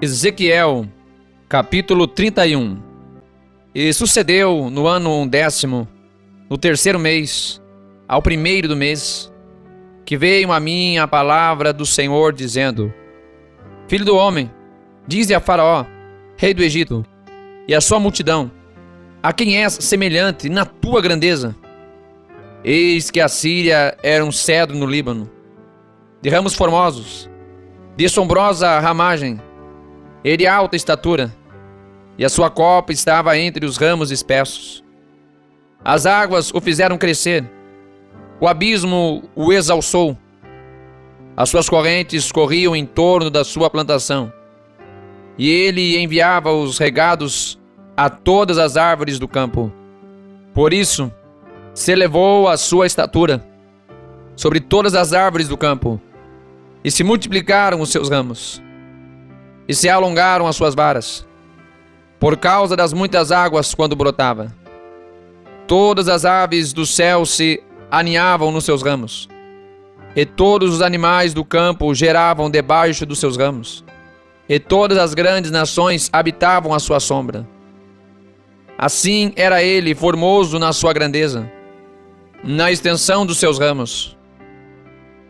Ezequiel, capítulo 31. E sucedeu no ano 10º, no terceiro mês, ao primeiro do mês, que veio a mim a palavra do Senhor, dizendo: Filho do homem, dize a Faraó, rei do Egito, e a sua multidão: a quem és semelhante na tua grandeza? Eis que a Síria era um cedro no Líbano, de ramos formosos, de assombrosa ramagem, e de alta estatura, e a sua copa estava entre os ramos espessos. As águas o fizeram crescer, o abismo o exalçou, as suas correntes corriam em torno da sua plantação, e ele enviava os regados a todas as árvores do campo. Por isso, se elevou a sua estatura sobre todas as árvores do campo, e se multiplicaram os seus ramos, e se alongaram as suas varas, por causa das muitas águas quando brotava. Todas as aves do céu se aninhavam nos seus ramos, e todos os animais do campo geravam debaixo dos seus ramos, e todas as grandes nações habitavam à sua sombra. Assim era ele formoso na sua grandeza, na extensão dos seus ramos,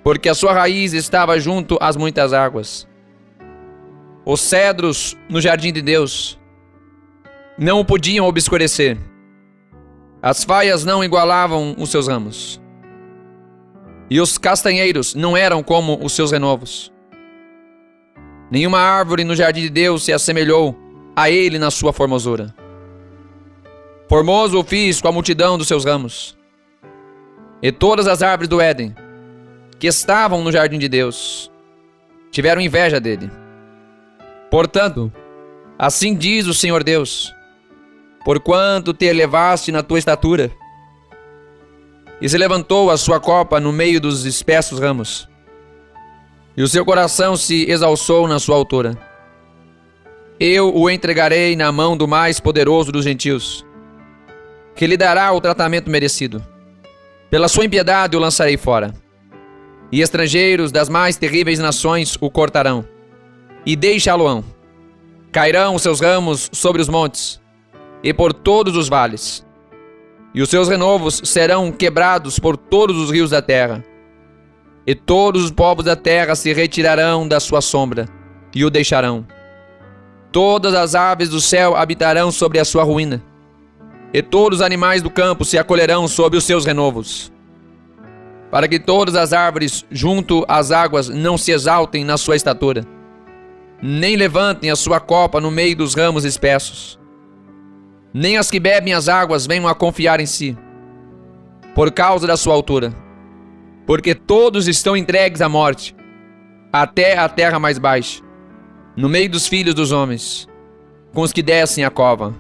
porque a sua raiz estava junto às muitas águas. Os cedros no jardim de Deus não o podiam obscurecer. As faias não igualavam os seus ramos, e os castanheiros não eram como os seus renovos. Nenhuma árvore no jardim de Deus se assemelhou a ele na sua formosura. Formoso o fiz com a multidão dos seus ramos, e todas as árvores do Éden, que estavam no jardim de Deus, tiveram inveja dele. Portanto, assim diz o Senhor Deus: porquanto te elevaste na tua estatura, e se levantou a sua copa no meio dos espessos ramos, e o seu coração se exalçou na sua altura, eu o entregarei na mão do mais poderoso dos gentios, que lhe dará o tratamento merecido. Pela sua impiedade o lançarei fora, e estrangeiros das mais terríveis nações o cortarão, e deixá-lo-ão. Cairão os seus ramos sobre os montes, e por todos os vales, e os seus renovos serão quebrados por todos os rios da terra, e todos os povos da terra se retirarão da sua sombra, e o deixarão. Todas as aves do céu habitarão sobre a sua ruína, e todos os animais do campo se acolherão sob os seus renovos, para que todas as árvores junto às águas não se exaltem na sua estatura, nem levantem a sua copa no meio dos ramos espessos, nem as que bebem as águas venham a confiar em si, por causa da sua altura, porque todos estão entregues à morte, até a terra mais baixa, no meio dos filhos dos homens, com os que descem a cova.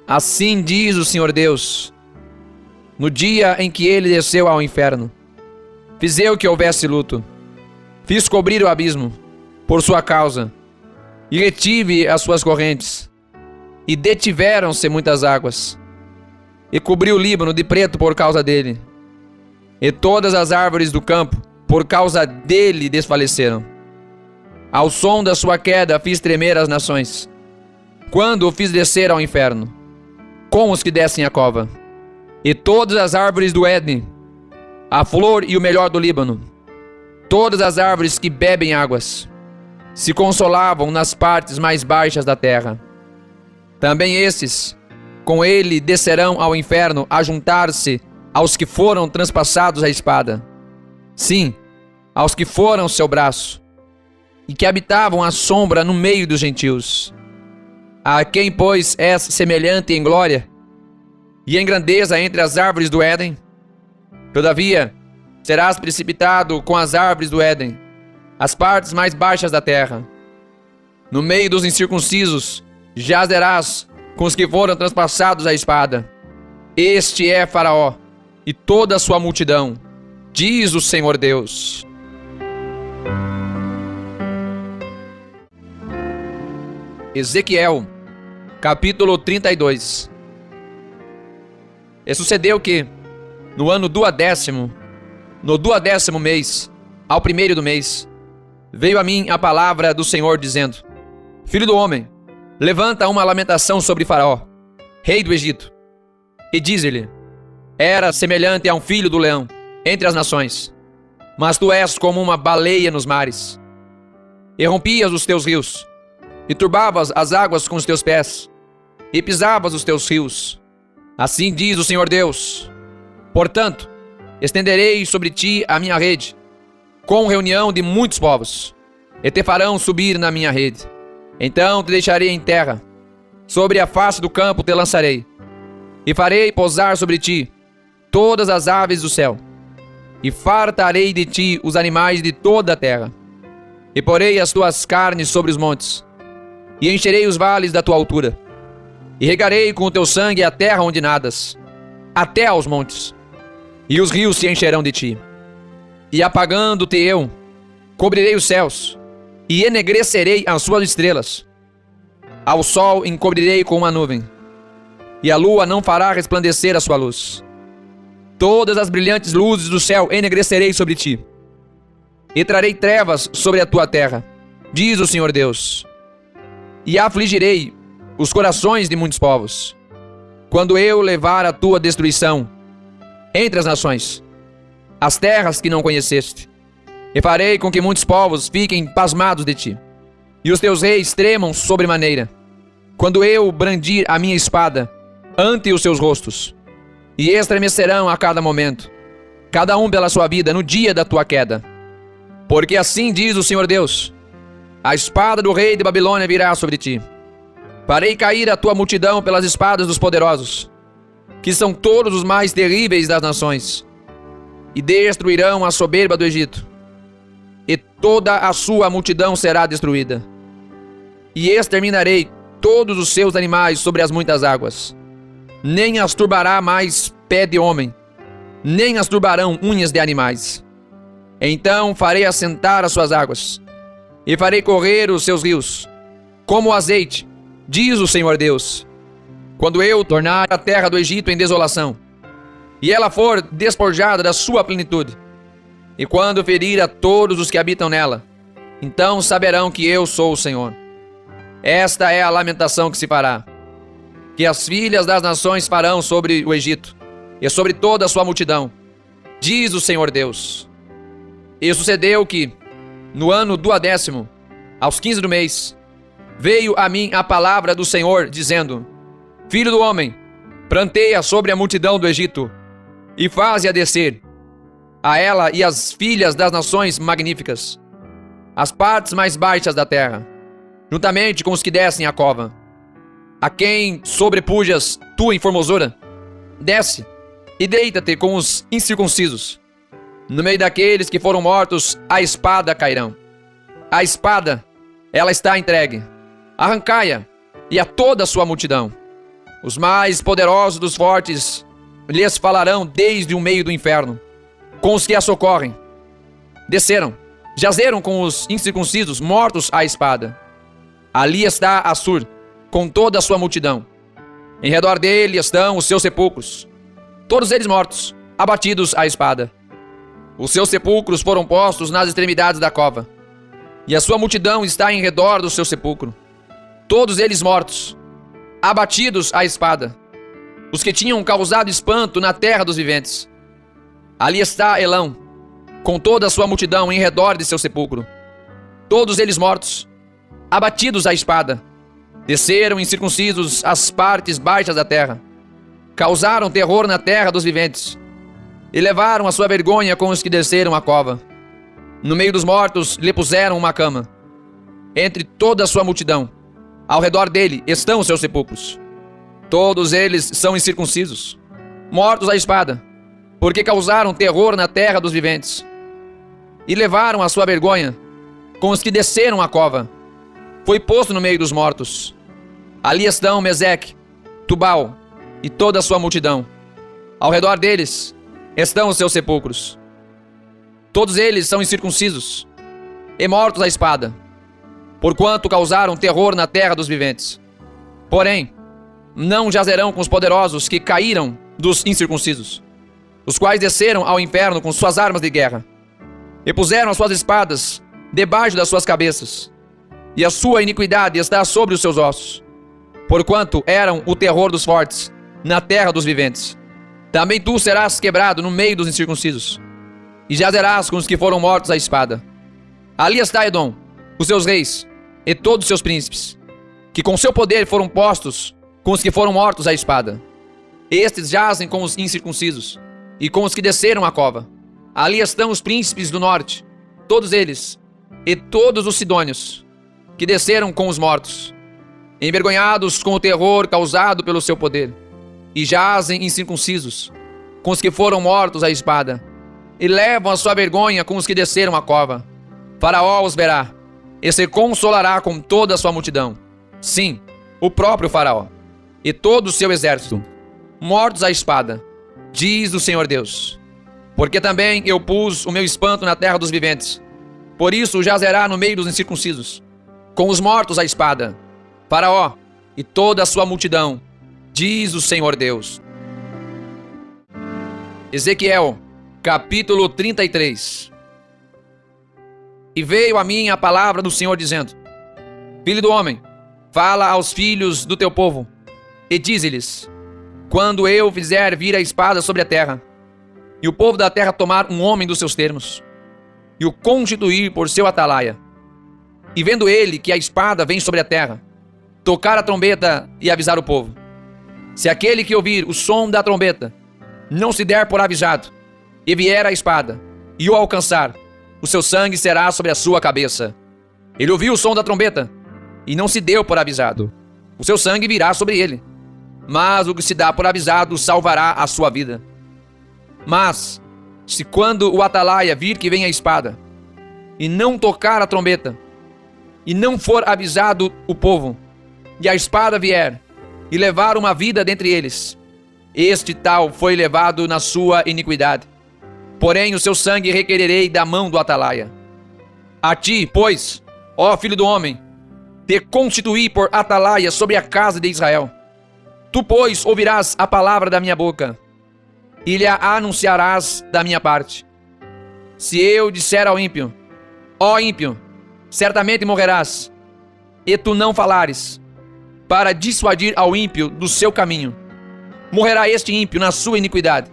Assim diz o Senhor Deus: no dia em que ele desceu ao inferno, fiz eu que houvesse luto, fiz cobrir o abismo por sua causa, e retive as suas correntes, e detiveram-se muitas águas, e cobri o Líbano de preto por causa dele, e todas as árvores do campo por causa dele desfaleceram. Ao som da sua queda fiz tremer as nações, quando o fiz descer ao inferno, com os que descem a cova. E todas as árvores do Éden, a flor e o melhor do Líbano, todas as árvores que bebem águas, se consolavam nas partes mais baixas da terra. Também esses, com ele, descerão ao inferno a juntar-se aos que foram transpassados à espada. Sim, aos que foram seu braço, e que habitavam a sombra no meio dos gentios. A quem, pois, és semelhante em glória e em grandeza entre as árvores do Éden? Todavia, serás precipitado com as árvores do Éden, as partes mais baixas da terra. No meio dos incircuncisos jazerás com os que foram transpassados à espada. Este é Faraó e toda a sua multidão, diz o Senhor Deus. Ezequiel, capítulo 32. E sucedeu que, no ano duodécimo, no 12º mês, ao primeiro do mês, veio a mim a palavra do Senhor, dizendo: Filho do homem, levanta uma lamentação sobre Faraó, rei do Egito, e diz-lhe: era semelhante a um filho do leão entre as nações, mas tu és como uma baleia nos mares. E rompias os teus rios, e turbavas as águas com os teus pés, e pisavas os teus rios. Assim diz o Senhor Deus: portanto, estenderei sobre ti a minha rede, com reunião de muitos povos, e te farão subir na minha rede. Então te deixarei em terra, sobre a face do campo te lançarei, e farei pousar sobre ti todas as aves do céu, e fartarei de ti os animais de toda a terra. E porei as tuas carnes sobre os montes, e encherei os vales da tua altura, e regarei com o teu sangue a terra onde nadas, até aos montes, e os rios se encherão de ti. E apagando-te eu, cobrirei os céus, e enegrecerei as suas estrelas. Ao sol encobrirei com uma nuvem, e a lua não fará resplandecer a sua luz. Todas as brilhantes luzes do céu enegrecerei sobre ti, e trarei trevas sobre a tua terra, diz o Senhor Deus. E afligirei os corações de muitos povos, quando eu levar a tua destruição entre as nações, as terras que não conheceste. E farei com que muitos povos fiquem pasmados de ti, e os teus reis tremam sobremaneira, quando eu brandir a minha espada ante os seus rostos, e estremecerão a cada momento, cada um pela sua vida no dia da tua queda. Porque assim diz o Senhor Deus: a espada do rei de Babilônia virá sobre ti. Farei cair a tua multidão pelas espadas dos poderosos, que são todos os mais terríveis das nações, e destruirão a soberba do Egito, e toda a sua multidão será destruída. E exterminarei todos os seus animais sobre as muitas águas. Nem as turbará mais pé de homem, nem as turbarão unhas de animais. Então farei assentar as suas águas, e farei correr os seus rios, como o azeite, diz o Senhor Deus. Quando eu tornar a terra do Egito em desolação, e ela for despojada da sua plenitude, e quando ferir a todos os que habitam nela, então saberão que eu sou o Senhor. Esta é a lamentação que se fará, que as filhas das nações farão sobre o Egito, e sobre toda a sua multidão, diz o Senhor Deus. E sucedeu que, no ano 12º, aos 15 do mês, veio a mim a palavra do Senhor, dizendo: filho do homem, pranteia sobre a multidão do Egito, e faze-a descer, a ela e as filhas das nações magníficas, as partes mais baixas da terra, juntamente com os que descem a cova. A quem sobrepujas tu em formosura, desce e deita-te com os incircuncisos. No meio daqueles que foram mortos, a espada cairão. A espada, ela está entregue. Arrancai-a, e a toda a sua multidão. Os mais poderosos dos fortes lhes falarão desde o meio do inferno, com os que a socorrem. Desceram, jazeram com os incircuncisos, mortos à espada. Ali está Assur, com toda a sua multidão. Em redor dele estão os seus sepulcros, todos eles mortos, abatidos à espada. Os seus sepulcros foram postos nas extremidades da cova, e a sua multidão está em redor do seu sepulcro. Todos eles mortos, abatidos à espada, os que tinham causado espanto na terra dos viventes. Ali está Elão, com toda a sua multidão em redor de seu sepulcro. Todos eles mortos, abatidos à espada. Desceram incircuncisos as partes baixas da terra. Causaram terror na terra dos viventes, e levaram a sua vergonha com os que desceram a cova. No meio dos mortos lhe puseram uma cama. Entre toda a sua multidão, ao redor dele, estão os seus sepulcros. Todos eles são incircuncisos, mortos à espada, porque causaram terror na terra dos viventes, e levaram a sua vergonha com os que desceram a cova. Foi posto no meio dos mortos. Ali estão Meseque, Tubal e toda a sua multidão. Ao redor deles estão os seus sepulcros. Todos eles são incircuncisos e mortos à espada, porquanto causaram terror na terra dos viventes. Porém, não jazerão com os poderosos que caíram dos incircuncisos, os quais desceram ao inferno com suas armas de guerra, e puseram as suas espadas debaixo das suas cabeças, e a sua iniquidade está sobre os seus ossos, porquanto eram o terror dos fortes na terra dos viventes. Também tu serás quebrado no meio dos incircuncisos, e jazerás com os que foram mortos à espada. Ali está Edom, os seus reis e todos os seus príncipes, que com seu poder foram postos com os que foram mortos à espada. Estes jazem com os incircuncisos e com os que desceram a cova. Ali estão os príncipes do norte, todos eles, e todos os sidônios, que desceram com os mortos, envergonhados com o terror causado pelo seu poder, e jazem incircuncisos com os que foram mortos à espada, e levam a sua vergonha com os que desceram a cova. Faraó os verá, e se consolará com toda a sua multidão. Sim, o próprio Faraó, e todo o seu exército, mortos à espada, diz o Senhor Deus. Porque também eu pus o meu espanto na terra dos viventes. Por isso jazerá no meio dos incircuncisos, com os mortos à espada, Faraó e toda a sua multidão, diz o Senhor Deus. Ezequiel, capítulo 33. E veio a mim a palavra do Senhor dizendo: Filho do homem, fala aos filhos do teu povo, e dize-lhes: quando eu fizer vir a espada sobre a terra, e o povo da terra tomar um homem dos seus termos, e o constituir por seu atalaia, e vendo ele que a espada vem sobre a terra, tocar a trombeta e avisar o povo. Se aquele que ouvir o som da trombeta não se der por avisado, e vier a espada, e o alcançar, o seu sangue será sobre a sua cabeça. Ele ouviu o som da trombeta, e não se deu por avisado, o seu sangue virá sobre ele. Mas o que se dá por avisado salvará a sua vida. Mas, se quando o atalaia vir que vem a espada, e não tocar a trombeta, e não for avisado o povo, e a espada vier, e levar uma vida dentre eles, este tal foi levado na sua iniquidade. Porém o seu sangue requererei da mão do atalaia. A ti, pois, ó filho do homem, te constituí por atalaia sobre a casa de Israel. Tu, pois, ouvirás a palavra da minha boca, e lhe anunciarás da minha parte. Se eu disser ao ímpio: ó ímpio, certamente morrerás, e tu não falares, para dissuadir ao ímpio do seu caminho, morrerá este ímpio na sua iniquidade.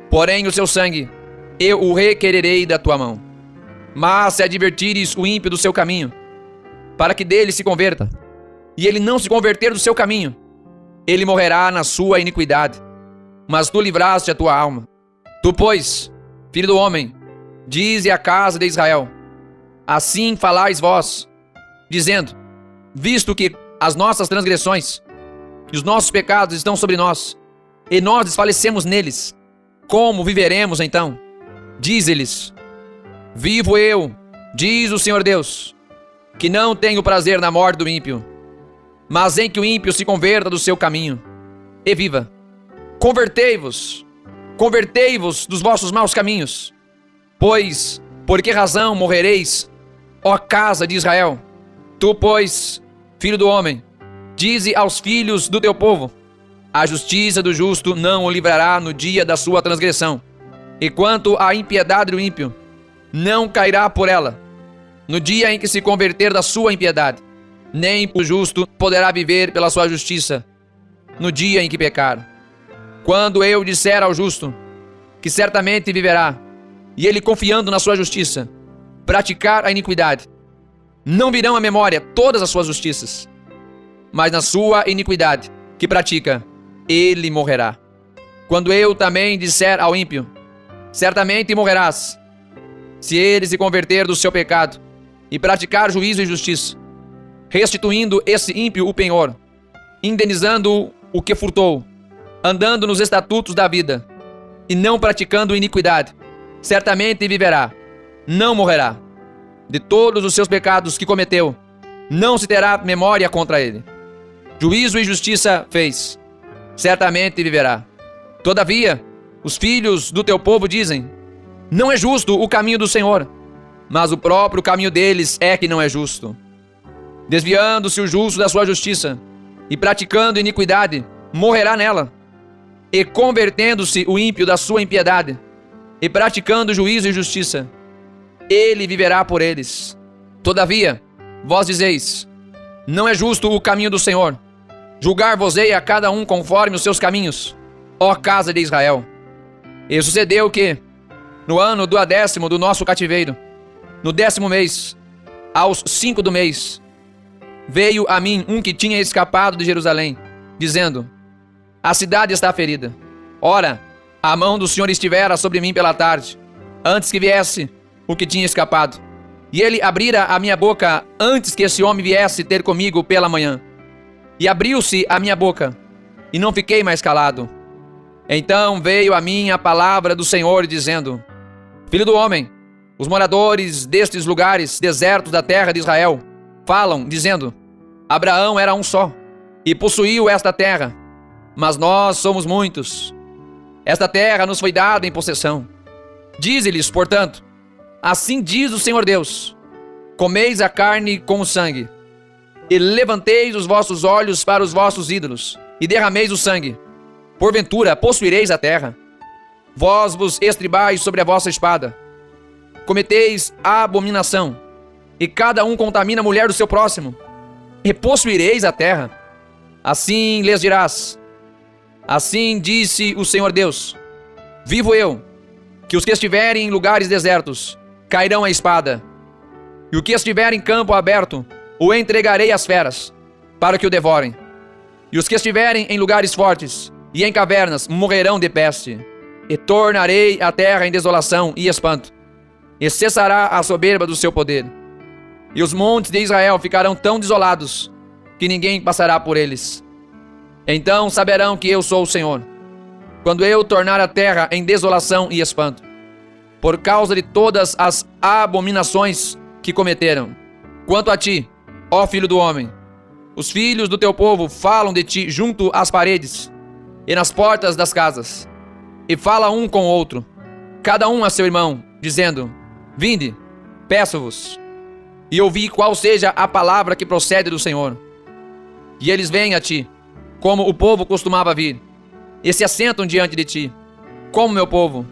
Porém o seu sangue eu o requererei da tua mão. Mas se advertires o ímpio do seu caminho, para que dele se converta, e ele não se converter do seu caminho, ele morrerá na sua iniquidade, mas tu livraste a tua alma. Tu, pois, filho do homem, dize à casa de Israel: assim falais vós, dizendo: visto que as nossas transgressões e os nossos pecados estão sobre nós, e nós desfalecemos neles, como viveremos então? Dize-lhes: vivo eu, diz o Senhor Deus, que não tenho prazer na morte do ímpio, mas em que o ímpio se converta do seu caminho, e viva. Convertei-vos dos vossos maus caminhos. Pois, por que razão morrereis, ó casa de Israel? Tu, pois, filho do homem, dize aos filhos do teu povo: a justiça do justo não o livrará no dia da sua transgressão, e quanto à impiedade do ímpio, não cairá por ela, no dia em que se converter da sua impiedade. Nem o justo poderá viver pela sua justiça, no dia em que pecar. Quando eu disser ao justo que certamente viverá, e ele, confiando na sua justiça, praticar a iniquidade, não virão à memória todas as suas justiças, mas na sua iniquidade que pratica, ele morrerá. Quando eu também disser ao ímpio: certamente morrerás, se ele se converter do seu pecado e praticar juízo e justiça, restituindo esse ímpio o penhor, indenizando o que furtou, andando nos estatutos da vida, e não praticando iniquidade, certamente viverá, não morrerá. De todos os seus pecados que cometeu, não se terá memória contra ele. Juízo e justiça fez, certamente viverá. Todavia, os filhos do teu povo dizem: não é justo o caminho do Senhor, mas o próprio caminho deles é que não é justo. Desviando-se o justo da sua justiça, e praticando iniquidade, morrerá nela. E convertendo-se o ímpio da sua impiedade, e praticando juízo e justiça, ele viverá por eles. Todavia, Vós dizeis: não é justo o caminho do Senhor. Julgar-vos-ei a cada um conforme os seus caminhos, ó casa de Israel. E sucedeu que, no ano do 10º do nosso cativeiro, no 10º mês, aos 5 do mês, veio a mim um que tinha escapado de Jerusalém, dizendo: a cidade está ferida. Ora, a mão do Senhor estivera sobre mim pela tarde, antes que viesse o que tinha escapado. E ele abrira a minha boca antes que esse homem viesse ter comigo pela manhã. E abriu-se a minha boca, e não fiquei mais calado. Então veio a mim a palavra do Senhor, dizendo: filho do homem, os moradores destes lugares desertos da terra de Israel falam, dizendo: Abraão era um só, e possuiu esta terra, mas nós somos muitos. Esta terra nos foi dada em possessão. Dize-lhes, portanto: assim diz o Senhor Deus: comeis a carne com o sangue, e levanteis os vossos olhos para os vossos ídolos, e derrameis o sangue. Porventura possuireis a terra. Vós vos estribais sobre a vossa espada. Cometeis a abominação, e cada um contamina a mulher do seu próximo. E possuireis a terra. Assim lhes dirás: assim disse o Senhor Deus: vivo eu, que os que estiverem em lugares desertos cairão à espada, e o que estiver em campo aberto o entregarei às feras, para que o devorem. E os que estiverem em lugares fortes e em cavernas morrerão de peste. E tornarei a terra em desolação e espanto, e cessará a soberba do seu poder. E os montes de Israel ficarão tão desolados que ninguém passará por eles. Então saberão que eu sou o Senhor, quando eu tornar a terra em desolação e espanto, por causa de todas as abominações que cometeram. Quanto a ti, ó filho do homem, os filhos do teu povo falam de ti junto às paredes e nas portas das casas, e fala um com o outro, cada um a seu irmão, dizendo: vinde, peço-vos, e ouvi qual seja a palavra que procede do Senhor. E eles vêm a ti, como o povo costumava vir, e se assentam diante de ti, como meu povo,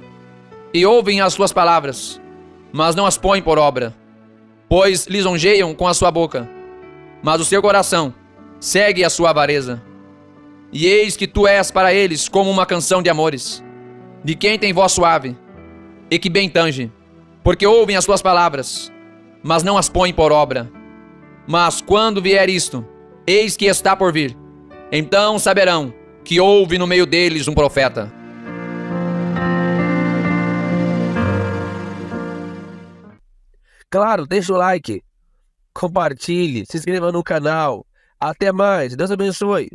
e ouvem as suas palavras, mas não as põem por obra, pois lisonjeiam com a sua boca, mas o seu coração segue a sua avareza. E eis que tu és para eles como uma canção de amores, de quem tem voz suave, e que bem tange, porque ouvem as suas palavras, mas não as põem por obra. Mas quando vier isto, eis que está por vir, então saberão que houve no meio deles um profeta. Claro, deixa o like, compartilhe, se inscreva no canal. Até mais, Deus abençoe.